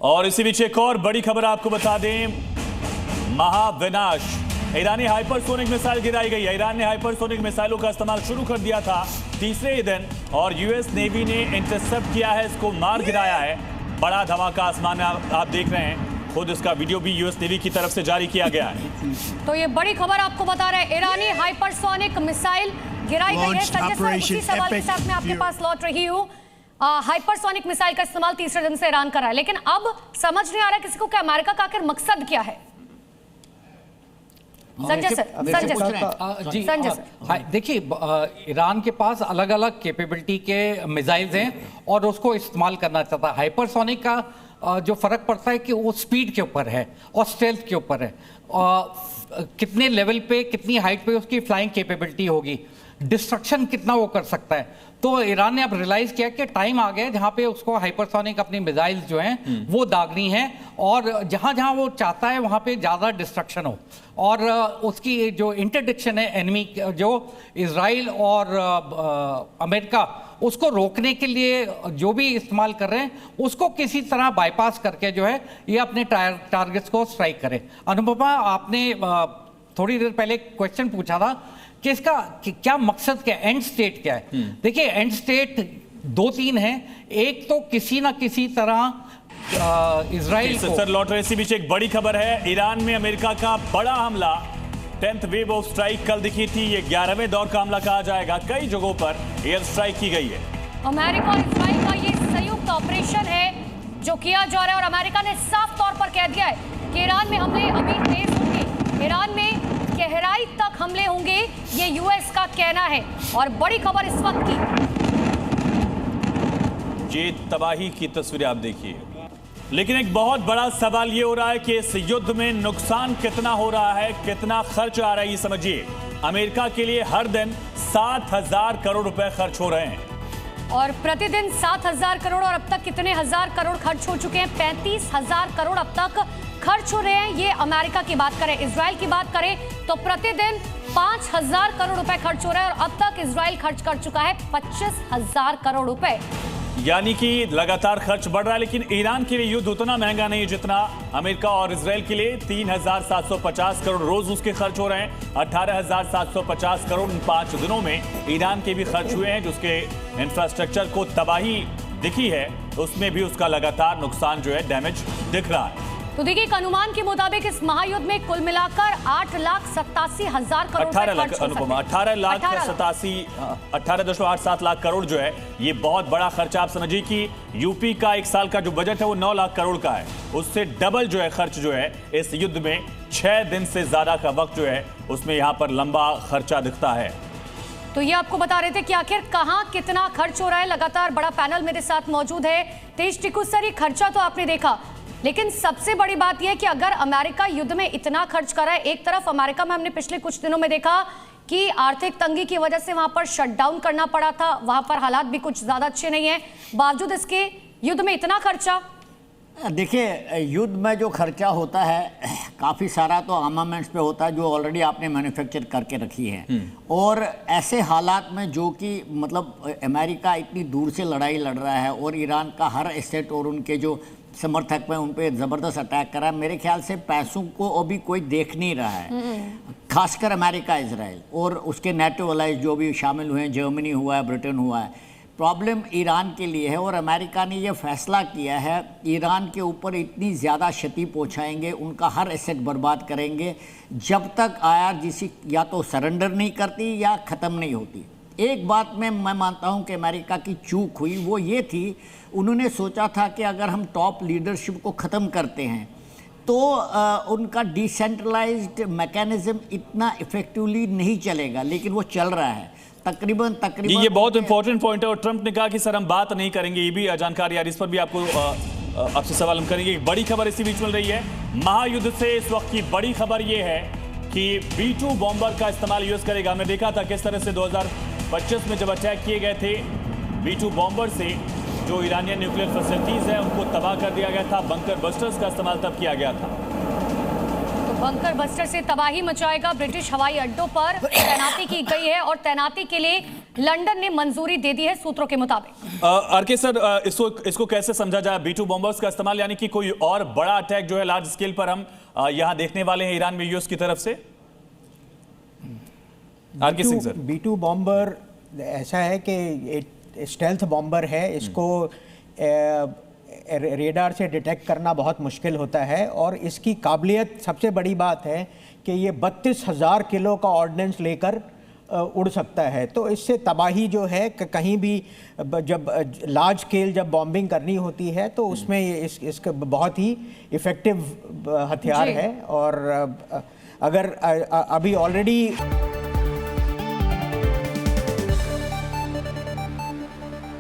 और इसी बीच एक और बड़ी खबर आपको बता दें, महाविनाश ईरानी हाइपरसोनिक मिसाइल गिराई गई है। ईरान ने हाइपरसोनिक मिसाइलों का इस्तेमाल शुरू कर दिया था तीसरे ही दिन और यूएस नेवी ने इंटरसेप्ट किया है, इसको मार गिराया है। बड़ा धमाका आसमान में आप देख रहे हैं, खुद इसका वीडियो भी यूएस नेवी की तरफ से जारी किया गया है। तो ये बड़ी खबर आपको बता रहे हैं, ईरानी हाइपरसोनिक मिसाइल गिराई गई है। संजय सर, उसी सवाल के साथ मैं आपके पास लौट रही हूँ। हाइपरसोनिक मिसाइल का इस्तेमाल तीसरे दिन से ईरान कर रहा है, लेकिन अब समझ नहीं आ रहा किसी को कि अमेरिका का आखिर मकसद क्या है। संजय सर, देखिए, ईरान के पास अलग अलग कैपेबिलिटी के मिसाइल्स हैं और उसको इस्तेमाल करना चाहता है। हाइपरसोनिक का जो फर्क पड़ता है कि वो स्पीड के ऊपर है और स्टेल्थ के ऊपर है, कितने लेवल पे, कितनी हाइट पे उसकी फ्लाइंग कैपेबिलिटी होगी, डिस्ट्रक्शन कितना वो कर सकता है। तो ईरान ने अब रियलाइज किया कि टाइम आ गया जहां पे उसको हाइपरसोनिक अपनी मिसाइल्स जो हैं वो दागनी है और जहां जहां वो चाहता है वहां पे ज़्यादा डिस्ट्रक्शन हो। और उसकी जो इंटरडिक्शन है एनिमी, जो इजराइल और अमेरिका, उसको रोकने के लिए जो भी इस्तेमाल कर रहे हैं उसको किसी तरह बाईपास करके जो है ये अपने टारगेट्स को स्ट्राइक करे। अनुपमा, आपने थोड़ी देर पहले क्वेश्चन पूछा था कि इसका क्या मकसद, क्या एंड स्टेट क्या है। देखिए, एंड स्टेट दो तीन है। एक तो किसी ना किसी तरह इजराइल को सर लौट रहे। इसी बीच एक बड़ी खबर है, ईरान में अमेरिका का बड़ा हमला, 10th वेव ऑफ स्ट्राइक कल दिखी थी। ये 11वें दौर का हमला कहा जाएगा। कई जगहों पर एयर स्ट्राइक की गई है। अमेरिका और इजराइल का ये संयुक्त ऑपरेशन है जो किया जा रहा है और अमेरिका ने साफ तौर पर कह दिया है कि ईरान में हमले अभी तेज होंगे, ईरान में गहराई तक हमले होंगे, ये यूएस का कहना है। और बड़ी खबर इस वक्त की, ये तबाही की तस्वीरें आप देखिए, लेकिन एक बहुत बड़ा सवाल ये हो रहा है कि इस युद्ध में नुकसान कितना हो रहा है, कितना खर्च आ रहा है। ये समझिए, अमेरिका के लिए हर दिन 7,000 करोड़ रुपए खर्च हो रहे हैं और प्रतिदिन 7,000 करोड़, और अब तक कितने हजार करोड़ खर्च हो चुके हैं? 35,000 करोड़ अब तक खर्च हो रहे हैं। ये अमेरिका की बात करें। इजराइल की बात करें तो प्रतिदिन 5,000 करोड़ रुपए खर्च हो रहा है और अब तक इजराइल खर्च कर चुका है 25,000 करोड़ रुपए। यानी कि लगातार खर्च बढ़ रहा है। लेकिन ईरान के लिए युद्ध उतना महंगा नहीं है जितना अमेरिका और इजराइल के लिए। 3,750 करोड़ रोज उसके खर्च हो रहे हैं। 18,750 करोड़ इन 5 दिनों में ईरान के भी खर्च हुए हैं। जिसके इंफ्रास्ट्रक्चर को तबाही दिखी है, उसमें भी उसका लगातार नुकसान जो है, डैमेज दिख रहा है। तो देखिए, एक अनुमान के मुताबिक इस महायुद्ध में कुल मिलाकर 8,87,000 करोड़ 18,87 लाख करोड़ जो है, ये बहुत बड़ा खर्च। आप समझिए कि यूपी का एक साल का जो बजट है वो 9 लाख करोड़ का है, उससे डबल जो है खर्च जो है इस युद्ध में। 6 दिन से ज्यादा का वक्त जो है उसमें यहाँ पर लंबा खर्चा दिखता है। तो ये आपको बता रहे थे कि आखिर कहां कितना खर्च हो रहा है। लगातार बड़ा पैनल मेरे साथ मौजूद है। तेज टिकू सर, ये खर्चा तो आपने देखा, लेकिन सबसे बड़ी बात यह है कि अगर अमेरिका युद्ध में इतना खर्च कर रहा है, एक तरफ अमेरिका में हमने पिछले कुछ दिनों में देखा कि आर्थिक तंगी की वजह से वहां पर शटडाउन करना पड़ा था, वहां पर हालात भी कुछ ज्यादा अच्छे नहीं है, बावजूद इसके युद्ध में इतना खर्चा। देखिए, युद्ध में जो खर्चा होता है काफ़ी सारा तो आर्मामेंट्स पे होता है जो ऑलरेडी आपने मैन्युफैक्चर करके रखी है। और ऐसे हालात में जो कि मतलब अमेरिका इतनी दूर से लड़ाई लड़ रहा है और ईरान का हर एसेट और उनके जो समर्थक में उन पर ज़बरदस्त अटैक करा है, मेरे ख्याल से पैसों को अभी कोई देख नहीं रहा है। खासकर अमेरिका, इजराइल और उसके नेटो अलाइज जो भी शामिल हुए हैं, जर्मनी हुआ है, ब्रिटेन हुआ है। प्रॉब्लम ईरान के लिए है और अमेरिका ने यह फैसला किया है ईरान के ऊपर इतनी ज़्यादा क्षति पहुंचाएंगे, उनका हर एसेट बर्बाद करेंगे जब तक IRGC या तो सरेंडर नहीं करती या ख़त्म नहीं होती। एक बात में मैं मानता हूं कि अमेरिका की चूक हुई, वो ये थी, उन्होंने सोचा था कि अगर हम टॉप लीडरशिप को ख़त्म करते हैं तो उनका डिसेंट्रलाइज्ड मैकेनिज्म इतना इफेक्टिवली नहीं चलेगा, लेकिन वो चल रहा है तकरीबन। ये बहुत इंपॉर्टेंट पॉइंट है और ट्रंप ने कहा कि सर हम बात नहीं करेंगे, ये भी जानकारी आ रही है। इस पर भी आपको आपसे सवाल हम करेंगे। एक बड़ी खबर इसी बीच मिल रही है, महायुद्ध से इस वक्त की बड़ी खबर ये है कि B-2 बॉम्बर का इस्तेमाल यूएस करेगा। हमने देखा था किस तरह से 2025 में जब अटैक किए गए थे, B-2 बॉम्बर से जो ईरानियन न्यूक्लियर फैसिलिटीज है उनको तबाह कर दिया गया था। बंकर बस्टर्स का इस्तेमाल तब किया गया था। तो बंकर बस्टर से तबाही मचाएगा। ब्रिटिश हवाई अड्डों पर तैनाती की गई है और तैनाती के लिए लंदन ने मंजूरी दे दी है सूत्रों के मुताबिक। आरके सर, इसको कैसे समझा जाए? B-2 बॉम्बर्स का इस्तेमाल, यानी कि कोई और बड़ा अटैक जो है लार्ज स्केल पर हम यहां देखने वाले हैं ईरान में यूएस की तरफ से? R K Singh sir, B-2 bomber ऐसा है कि स्टेल्थ बॉम्बर है, इसको रेडार से डिटेक्ट करना बहुत मुश्किल होता है और इसकी काबिलियत, सबसे बड़ी बात है कि ये 32,000 किलो का ऑर्डिनेंस लेकर उड़ सकता है। तो इससे तबाही जो है कहीं भी जब लार्ज स्केल जब बॉम्बिंग करनी होती है तो उसमें इसका बहुत ही इफ़ेक्टिव हथियार है। और अगर अभी ऑलरेडी